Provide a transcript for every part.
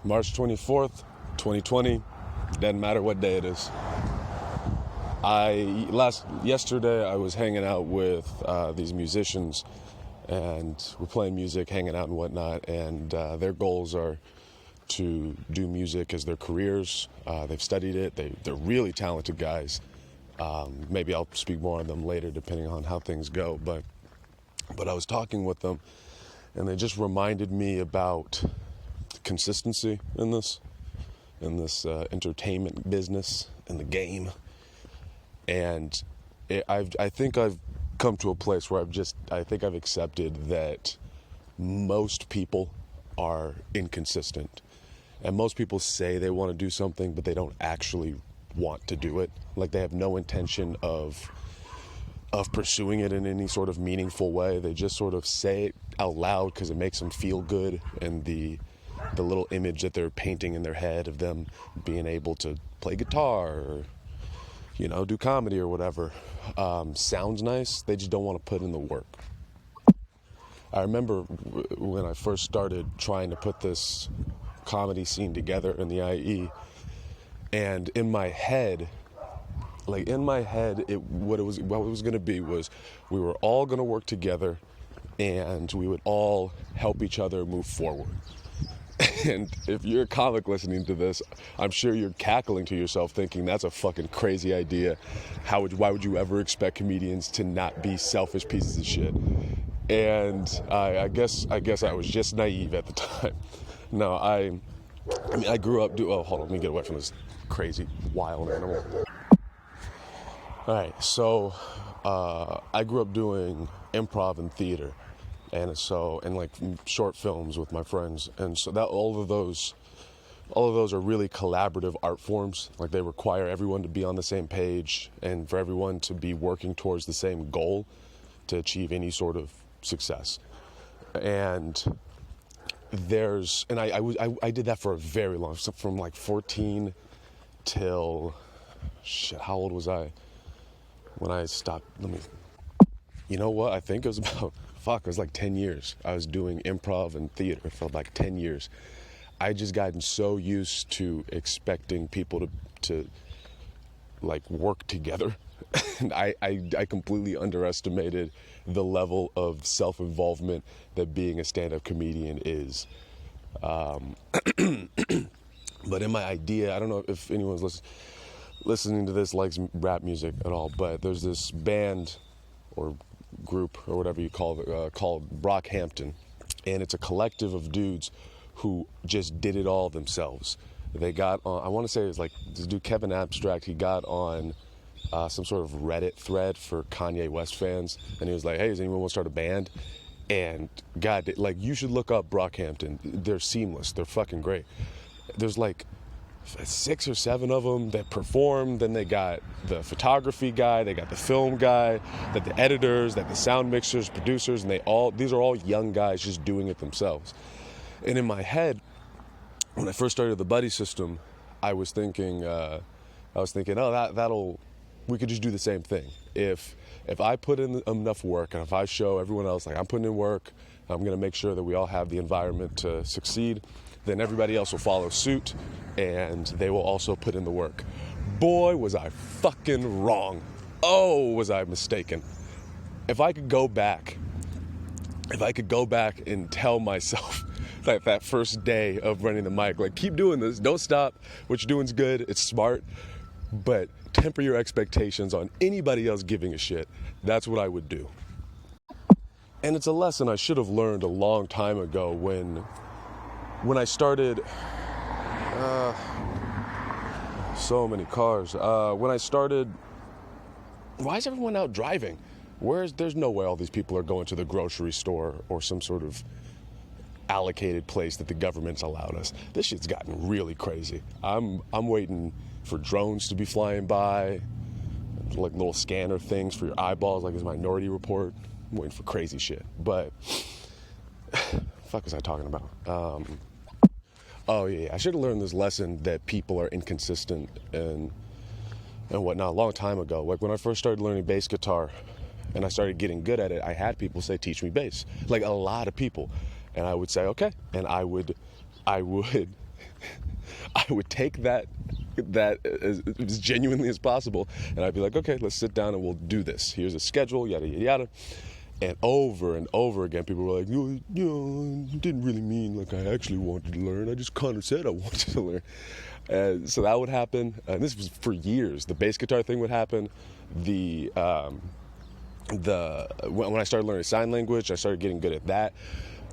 March 24th, 2020, doesn't matter what day it is. Yesterday I was hanging out with these musicians, and we're playing music, hanging out and whatnot, and their goals are to do music as their careers. They've studied it. They're really talented guys. Maybe I'll speak more on them later depending on how things go, but I was talking with them, and they just reminded me about consistency in this entertainment business, in the game. And I think I've come to a place where I think I've accepted that most people are inconsistent. And most people say they want to do something, but they don't actually want to do it. Like, they have no intention of pursuing it in any sort of meaningful way. They just sort of say it out loud because it makes them feel good, and the little image that they're painting in their head of them being able to play guitar or, do comedy or whatever, sounds nice. They just don't want to put in the work. I remember when I first started trying to put this comedy scene together in the IE, and in my head, what it was going to be was we were all going to work together, and we would all help each other move forward. And if you're a comic listening to this, I'm sure you're cackling to yourself thinking that's a fucking crazy idea. Why would you ever expect comedians to not be selfish pieces of shit? And I guess I was just naive at the time. No, I grew up hold on, let me get away from this crazy wild animal. All right, so I grew up doing improv and theater, and like short films with my friends, and so that all of those are really collaborative art forms. Like, they require everyone to be on the same page and for everyone to be working towards the same goal to achieve any sort of success. And I did that for a very long, from like 14 till how old was I when I stopped? You know what? I think it was it was like 10 years. I was doing improv and theater for like 10 years. I just gotten so used to expecting people to like work together. And I completely underestimated the level of self-involvement that being a stand-up comedian is. But in my idea, I don't know if anyone's listening to this likes rap music at all, but there's this band or group or whatever you call it called Brockhampton, and it's a collective of dudes who just did it all themselves. They got on, I want to say it was like this dude Kevin Abstract, he got on some sort of Reddit thread for Kanye West fans, and he was like, hey, does anyone want to start a band? And God, like, you should look up Brockhampton. They're seamless. They're fucking great. There's like 6 or 7 of them that perform. Then they got the photography guy, they got the film guy, that the editors, that the sound mixers, producers, and these are all young guys just doing it themselves. And in my head, when I first started the buddy system, I was thinking, we could just do the same thing. If I put in enough work, and if I show everyone else, like, I'm putting in work, I'm going to make sure that we all have the environment to succeed, then everybody else will follow suit, and they will also put in the work. Boy, was I fucking wrong. Oh, was I mistaken. If I could go back and tell myself that first day of running the mic, like, keep doing this, don't stop, what you're doing's good, it's smart, but temper your expectations on anybody else giving a shit. That's what I would do. And it's a lesson I should have learned a long time ago when I started, so many cars. When I started, why is everyone out driving? There's no way all these people are going to the grocery store or some sort of allocated place that the government's allowed us. This shit's gotten really crazy. I'm waiting for drones to be flying by, like little scanner things for your eyeballs, like this Minority Report. I'm waiting for crazy shit. But fuck was I talking about? Oh yeah, I should have learned this lesson that people are inconsistent and whatnot a long time ago. Like, when I first started learning bass guitar and I started getting good at it, I had people say, teach me bass. Like, a lot of people. And I would say, okay. And I would I would take that as genuinely as possible, and I'd be like, okay, let's sit down and we'll do this. Here's a schedule, yada yada yada. And over again, people were like, you didn't really mean like I actually wanted to learn. I just kind of said I wanted to learn. And so that would happen. And this was for years. The bass guitar thing would happen. When I started learning sign language, I started getting good at that.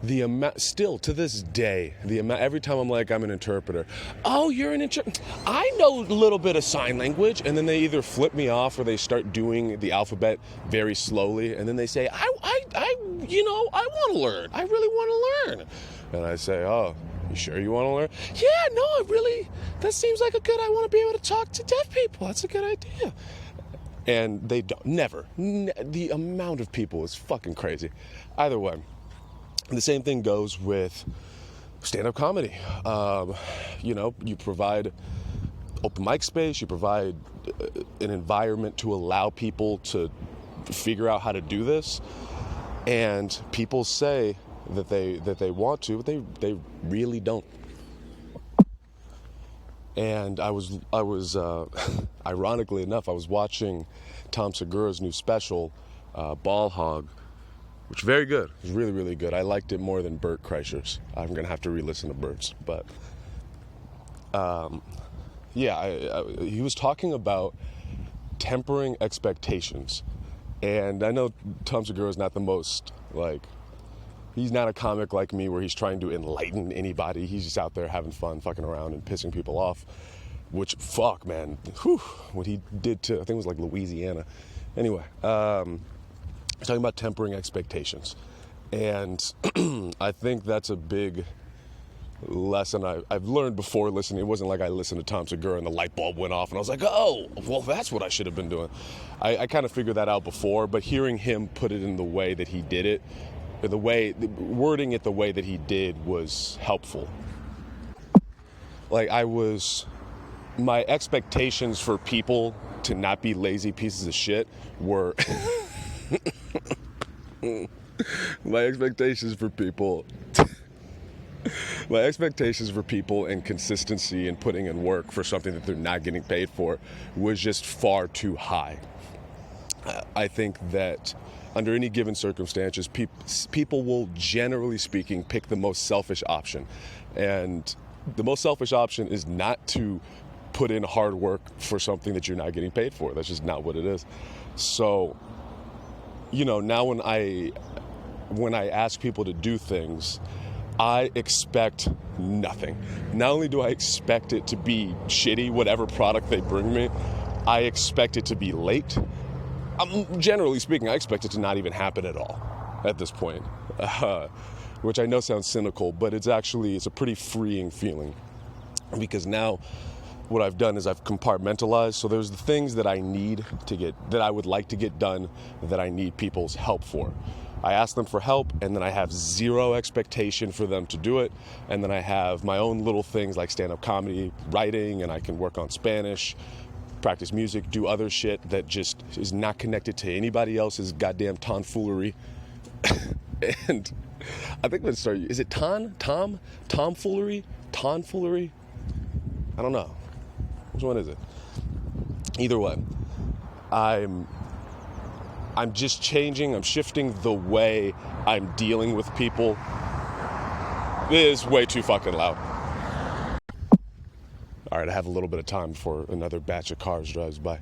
The amount, still to this day, every time I'm like, I'm an interpreter. Oh, you're an interpreter. I know a little bit of sign language. And then they either flip me off or they start doing the alphabet very slowly. And then they say, I want to learn. I really want to learn. And I say, oh, you sure you want to learn? Yeah, no, that seems like I want to be able to talk to deaf people. That's a good idea. And they don't, never. The amount of people is fucking crazy. Either way. The same thing goes with stand-up comedy. You provide open mic space, you provide an environment to allow people to figure out how to do this, and people say that they want to, but they really don't. And I was ironically enough, I was watching Tom Segura's new special, Ball Hog, which is very good. It was really, really good. I liked it more than Bert Kreischer's. I'm going to have to re-listen to Bert's. But, he was talking about tempering expectations. And I know Tom Segura is not the most, he's not a comic like me where he's trying to enlighten anybody. He's just out there having fun, fucking around and pissing people off. Which, fuck, man. Whew, what he did to, I think it was Louisiana. Anyway, talking about tempering expectations. And I think that's a big lesson I've learned before listening. It wasn't like I listened to Tom Segura and the light bulb went off and I was like, oh, well, that's what I should have been doing. I kind of figured that out before, but hearing him put it in the way that he did it, wording it the way that he did was helpful. My expectations for people to not be lazy pieces of shit were... My expectations for people and consistency and putting in work for something that they're not getting paid for was just far too high. I think that under any given circumstances, people will, generally speaking, pick the most selfish option. And the most selfish option is not to put in hard work for something that you're not getting paid for. That's just not what it is. So, now when I ask people to do things, I expect nothing. Not only do I expect it to be shitty, whatever product they bring me, I expect it to be late. Generally speaking, I expect it to not even happen at all at this point, which I know sounds cynical, but it's a pretty freeing feeling, because now what I've done is I've compartmentalized. So there's the things that I need that I would like to get done, that I need people's help for. I ask them for help, and then I have zero expectation for them to do it. And then I have my own little things like stand-up comedy, writing, and I can work on Spanish, practice music, do other shit that just is not connected to anybody else's goddamn tomfoolery. And I think let's start. Is it tomfoolery? Tomfoolery? I don't know. Which one is it? Either way, I'm just changing. I'm shifting the way I'm dealing with people. This is way too fucking loud. All right, I have a little bit of time before another batch of cars drives by.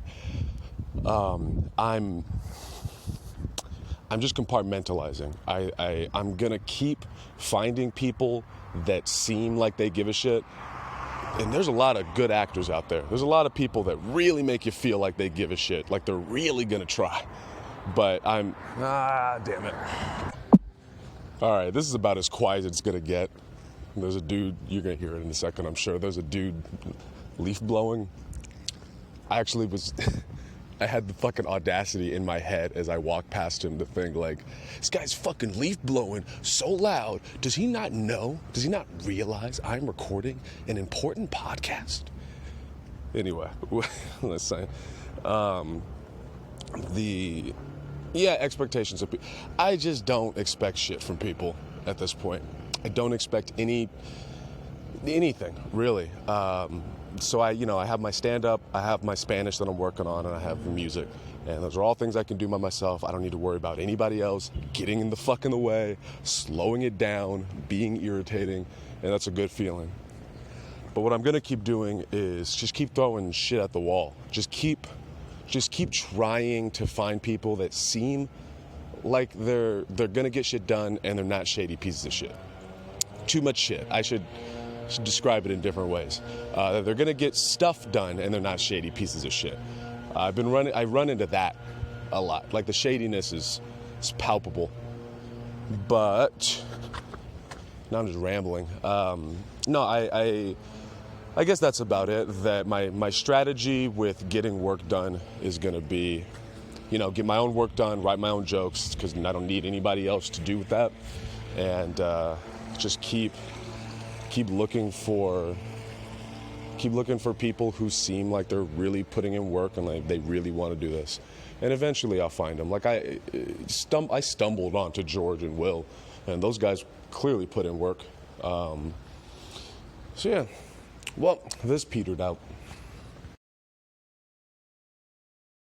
I'm just compartmentalizing. I'm gonna keep finding people that seem like they give a shit. And there's a lot of good actors out there. There's a lot of people that really make you feel like they give a shit, like they're really gonna try. But damn it. All right, this is about as quiet as it's gonna get. There's a dude, you're gonna hear it in a second, I'm sure. There's a dude leaf blowing. I had the fucking audacity in my head as I walked past him to think, this guy's fucking leaf blowing so loud. Does he not know? Does he not realize I'm recording an important podcast? Anyway, let's say, expectations of people. I just don't expect shit from people at this point. I don't expect any anything really. So I have my stand-up, I have my Spanish that I'm working on, and I have the music. And those are all things I can do by myself. I don't need to worry about anybody else getting in the way, slowing it down, being irritating, and that's a good feeling. But what I'm gonna keep doing is just keep throwing shit at the wall. Just keep trying to find people that seem like they're gonna get shit done and they're not shady pieces of shit. Too much shit. I should describe it in different ways. They're gonna get stuff done and they're not shady pieces of shit. I run into that a lot. Like the shadiness is palpable. But now I'm just rambling. I guess that's about it. That my strategy with getting work done is gonna be, get my own work done, write my own jokes, because I don't need anybody else to do with that, and just keep looking for people who seem like they're really putting in work and like they really want to do this, and eventually I'll find them. Like I stumbled onto George and Will, and those guys clearly put in work. So yeah, well, this petered out.